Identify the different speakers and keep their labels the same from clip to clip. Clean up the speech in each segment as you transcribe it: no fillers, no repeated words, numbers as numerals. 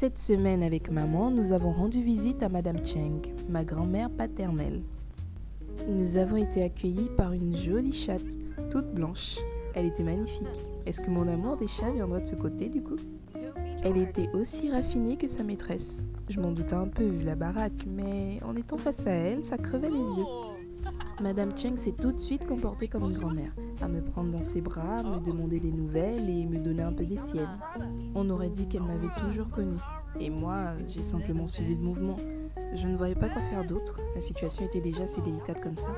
Speaker 1: Cette semaine avec maman, nous avons rendu visite à Madame Cheng, ma grand-mère paternelle. Nous avons été accueillis par une jolie chatte, toute blanche. Elle était magnifique. Est-ce que mon amour des chats viendra de ce côté du coup ? Elle était aussi raffinée que sa maîtresse. Je m'en doutais un peu vu la baraque, mais en étant face à elle, ça crevait les yeux. Madame Cheng s'est tout de suite comportée comme une grand-mère, à me prendre dans ses bras, me demander des nouvelles et me donner un peu des siennes. On aurait dit qu'elle m'avait toujours connue. Et moi, j'ai simplement suivi le mouvement. Je ne voyais pas quoi faire d'autre. La situation était déjà assez délicate comme ça.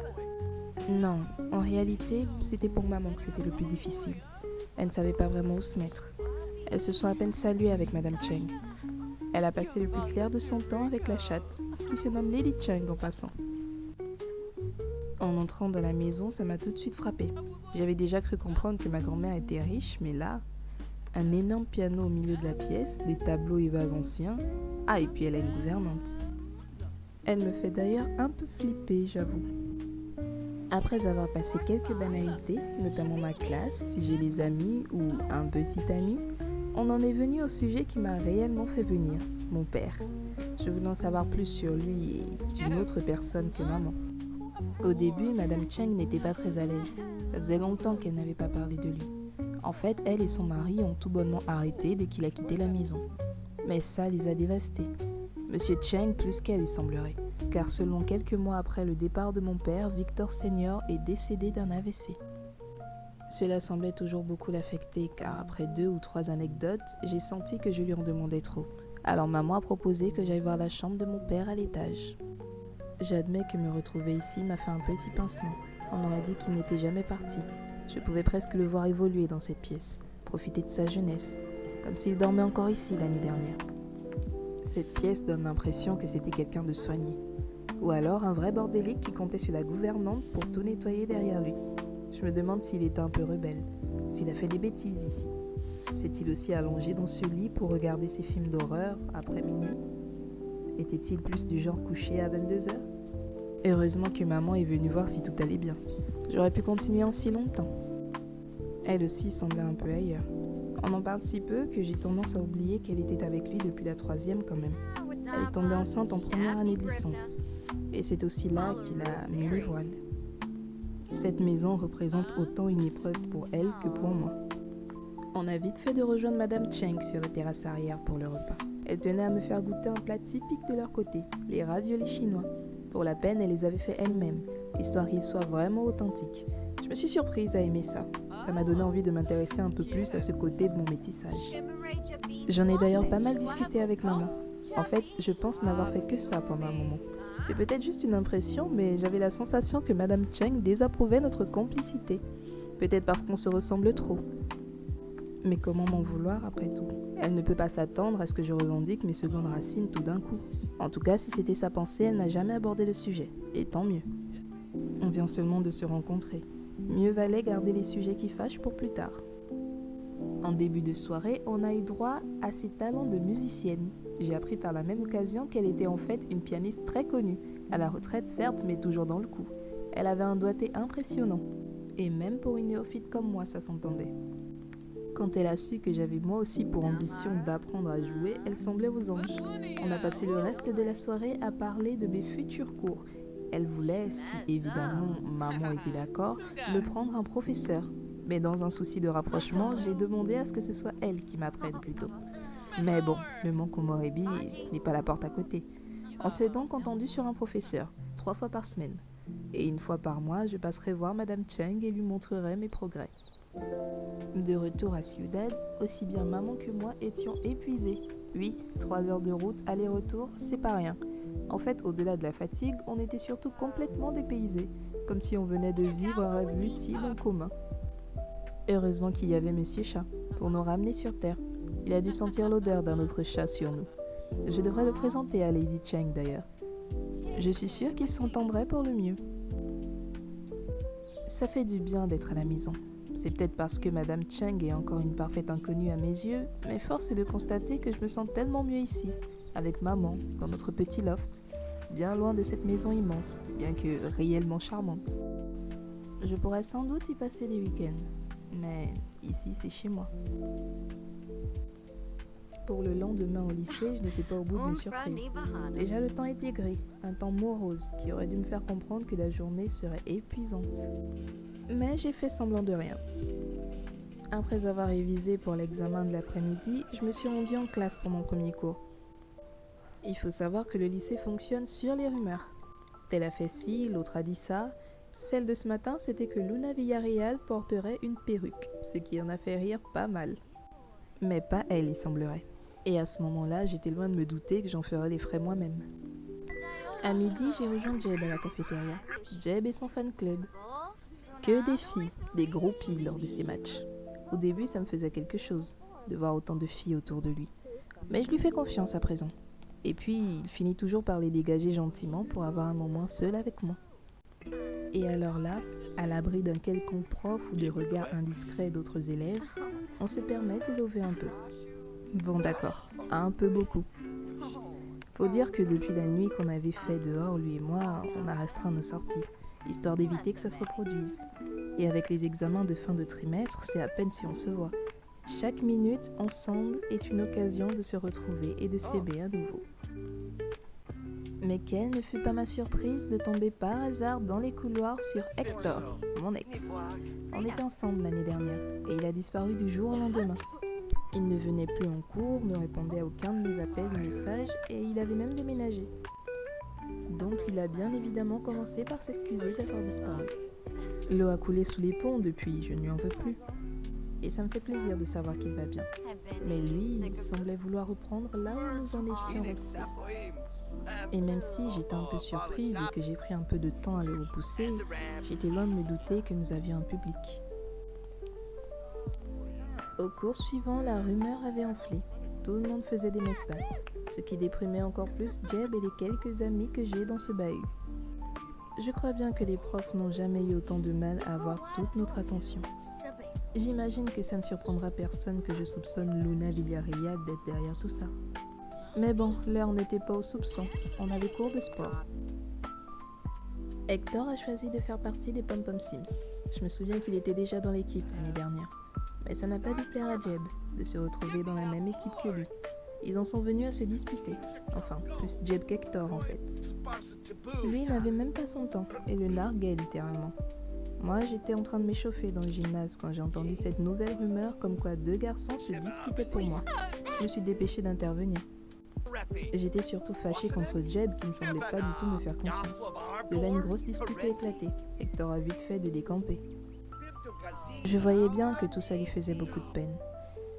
Speaker 1: Non, en réalité, c'était pour maman que c'était le plus difficile. Elle ne savait pas vraiment où se mettre. Elles se sont à peine saluées avec Madame Cheng. Elle a passé le plus clair de son temps avec la chatte, qui se nomme Lady Cheng en passant. En entrant dans la maison, ça m'a tout de suite frappée. J'avais déjà cru comprendre que ma grand-mère était riche, mais là, un énorme piano au milieu de la pièce, des tableaux et vases anciens. Ah, et puis elle a une gouvernante. Elle me fait d'ailleurs un peu flipper, j'avoue. Après avoir passé quelques banalités, notamment ma classe, si j'ai des amis ou un petit ami, on en est venu au sujet qui m'a réellement fait venir, mon père. Je voulais en savoir plus sur lui et d'une autre personne que maman. Au début, Madame Cheng n'était pas très à l'aise. Ça faisait longtemps qu'elle n'avait pas parlé de lui. En fait, elle et son mari ont tout bonnement arrêté dès qu'il a quitté la maison. Mais ça les a dévastés. Monsieur Cheng plus qu'elle, il semblerait. Car selon quelques mois après le départ de mon père, Victor Senior est décédé d'un AVC. Cela semblait toujours beaucoup l'affecter car après 2 ou 3 anecdotes, j'ai senti que je lui en demandais trop. Alors maman a proposé que j'aille voir la chambre de mon père à l'étage. J'admets que me retrouver ici m'a fait un petit pincement. On aurait dit qu'il n'était jamais parti. Je pouvais presque le voir évoluer dans cette pièce, profiter de sa jeunesse, comme s'il dormait encore ici la nuit dernière. Cette pièce donne l'impression que c'était quelqu'un de soigné. Ou alors un vrai bordélique qui comptait sur la gouvernante pour tout nettoyer derrière lui. Je me demande s'il était un peu rebelle, s'il a fait des bêtises ici. S'est-il aussi allongé dans ce lit pour regarder ses films d'horreur après minuit ? Était-il plus du genre couché à 22h ? Heureusement que maman est venue voir si tout allait bien. J'aurais pu continuer en si longtemps. Elle aussi semblait un peu ailleurs. On en parle si peu que j'ai tendance à oublier qu'elle était avec lui depuis la 3e quand même. Elle est tombée enceinte en première année de licence. Et c'est aussi là qu'il a mis les voiles. Cette maison représente autant une épreuve pour elle que pour moi. On a vite fait de rejoindre Madame Cheng sur la terrasse arrière pour le repas. Elle tenait à me faire goûter un plat typique de leur côté, les raviolis chinois. Pour la peine, elle les avait fait elle-même, histoire qu'ils soient vraiment authentiques. Je me suis surprise à aimer ça. Ça m'a donné envie de m'intéresser un peu plus à ce côté de mon métissage. J'en ai d'ailleurs pas mal discuté avec maman. En fait, je pense n'avoir fait que ça pendant un moment. C'est peut-être juste une impression, mais j'avais la sensation que Madame Cheng désapprouvait notre complicité. Peut-être parce qu'on se ressemble trop. Mais comment m'en vouloir après tout ? Elle ne peut pas s'attendre à ce que je revendique mes secondes racines tout d'un coup. En tout cas, si c'était sa pensée, elle n'a jamais abordé le sujet. Et tant mieux. On vient seulement de se rencontrer. Mieux valait garder les sujets qui fâchent pour plus tard. En début de soirée, on a eu droit à ses talents de musicienne. J'ai appris par la même occasion qu'elle était en fait une pianiste très connue. À la retraite certes, mais toujours dans le coup. Elle avait un doigté impressionnant. Et même pour une néophyte comme moi, ça s'entendait. Quand elle a su que j'avais moi aussi pour ambition d'apprendre à jouer, elle semblait aux anges. On a passé le reste de la soirée à parler de mes futurs cours. Elle voulait, si évidemment maman était d'accord, me prendre un professeur. Mais dans un souci de rapprochement, j'ai demandé à ce que ce soit elle qui m'apprenne plutôt. Mais bon, le manque au Morebi, ce n'est pas la porte à côté. On s'est donc entendu sur un professeur, 3 fois par semaine. Et 1 fois par mois, je passerai voir Madame Cheng et lui montrerai mes progrès. De retour à Ciudad, aussi bien maman que moi étions épuisés. Oui, 3 heures de route aller-retour, c'est pas rien. En fait, au-delà de la fatigue, on était surtout complètement dépaysés, comme si on venait de vivre un rêve lucide en commun. Heureusement qu'il y avait Monsieur Chat, pour nous ramener sur Terre. Il a dû sentir l'odeur d'un autre chat sur nous. Je devrais le présenter à Lady Cheng d'ailleurs. Je suis sûre qu'il s'entendrait pour le mieux. Ça fait du bien d'être à la maison. C'est peut-être parce que Madame Cheng est encore une parfaite inconnue à mes yeux, mais force est de constater que je me sens tellement mieux ici, avec maman, dans notre petit loft, bien loin de cette maison immense, bien que réellement charmante. Je pourrais sans doute y passer les week-ends, mais ici c'est chez moi. Pour le lendemain au lycée, je n'étais pas au bout de mes surprises. Déjà le temps était gris, un temps morose qui aurait dû me faire comprendre que la journée serait épuisante. Mais j'ai fait semblant de rien. Après avoir révisé pour l'examen de l'après-midi, je me suis rendue en classe pour mon premier cours. Il faut savoir que le lycée fonctionne sur les rumeurs. Tel a fait ci, l'autre a dit ça. Celle de ce matin, c'était que Luna Villarreal porterait une perruque, ce qui en a fait rire pas mal. Mais pas elle, il semblerait. Et à ce moment-là, j'étais loin de me douter que j'en ferais les frais moi-même. À midi, j'ai rejoint Jeb à la cafétéria. Jeb et son fan club. Que des filles, des groupies lors de ces matchs. Au début, ça me faisait quelque chose, de voir autant de filles autour de lui. Mais je lui fais confiance à présent. Et puis, il finit toujours par les dégager gentiment pour avoir un moment seul avec moi. Et alors là, à l'abri d'un quelconque prof ou de regards indiscrets d'autres élèves, on se permet de lever un peu. Bon d'accord, un peu beaucoup. Faut dire que depuis la nuit qu'on avait fait dehors, lui et moi, on a restreint nos sorties, histoire d'éviter que ça se reproduise. Et avec les examens de fin de trimestre, c'est à peine si on se voit. Chaque minute ensemble est une occasion de se retrouver et de s'aimer à nouveau. Mais quelle ne fut pas ma surprise de tomber par hasard dans les couloirs sur Hector, mon ex. On était ensemble l'année dernière et il a disparu du jour au lendemain. Il ne venait plus en cours, ne répondait à aucun de mes appels ou messages et il avait même déménagé. Donc il a bien évidemment commencé par s'excuser d'avoir disparu. L'eau a coulé sous les ponts depuis, je ne lui en veux plus. Et ça me fait plaisir de savoir qu'il va bien. Mais lui, il semblait vouloir reprendre là où nous en étions restés. Et même si j'étais un peu surprise et que j'ai pris un peu de temps à le repousser, j'étais loin de me douter que nous avions un public. Au cours suivant, la rumeur avait enflé. Tout le monde faisait des messes basses, ce qui déprimait encore plus Jeb et les quelques amis que j'ai dans ce bahut. Je crois bien que les profs n'ont jamais eu autant de mal à avoir toute notre attention. J'imagine que ça ne surprendra personne que je soupçonne Luna Villarreal d'être derrière tout ça. Mais bon, l'heure n'était pas au soupçon, on avait cours de sport. Hector a choisi de faire partie des Pom Pom Sims. Je me souviens qu'il était déjà dans l'équipe l'année dernière. Mais ça n'a pas dû plaire à Jeb de se retrouver dans la même équipe que lui. Ils en sont venus à se disputer. Enfin, plus Jeb qu'Hector en fait. Lui n'avait même pas son temps et le narguait littéralement. Moi, j'étais en train de m'échauffer dans le gymnase quand j'ai entendu cette nouvelle rumeur comme quoi deux garçons se disputaient pour moi. Je me suis dépêchée d'intervenir. J'étais surtout fâchée contre Jeb qui ne semblait pas du tout me faire confiance. De là, une grosse dispute a éclaté. Hector a vite fait de décamper. Je voyais bien que tout ça lui faisait beaucoup de peine.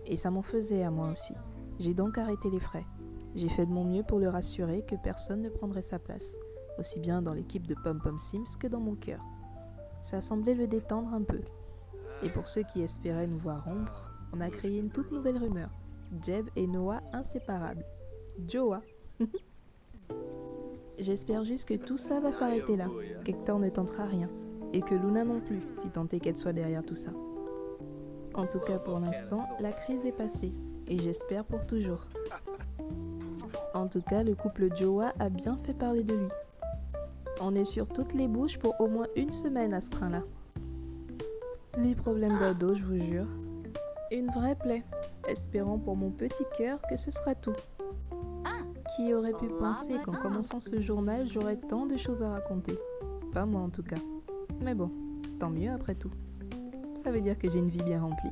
Speaker 1: Et ça m'en faisait à moi aussi. J'ai donc arrêté les frais. J'ai fait de mon mieux pour le rassurer que personne ne prendrait sa place, aussi bien dans l'équipe de Pom Pom Sims que dans mon cœur. Ça semblait le détendre un peu. Et pour ceux qui espéraient nous voir rompre, on a créé une toute nouvelle rumeur. Jeb et Noah inséparables. Joa. J'espère juste que tout ça va s'arrêter là, qu'Hector ne tentera rien, et que Luna non plus, si tant est qu'elle soit derrière tout ça. En tout cas pour l'instant, la crise est passée, et j'espère pour toujours. En tout cas, le couple Joa a bien fait parler de lui. On est sur toutes les bouches pour au moins une semaine à ce train-là. Les problèmes d'ado, je vous jure. Une vraie plaie, espérant pour mon petit cœur que ce sera tout. Qui aurait pu penser qu'en commençant ce journal, j'aurais tant de choses à raconter? Pas moi en tout cas. Mais bon, tant mieux après tout. Ça veut dire que j'ai une vie bien remplie.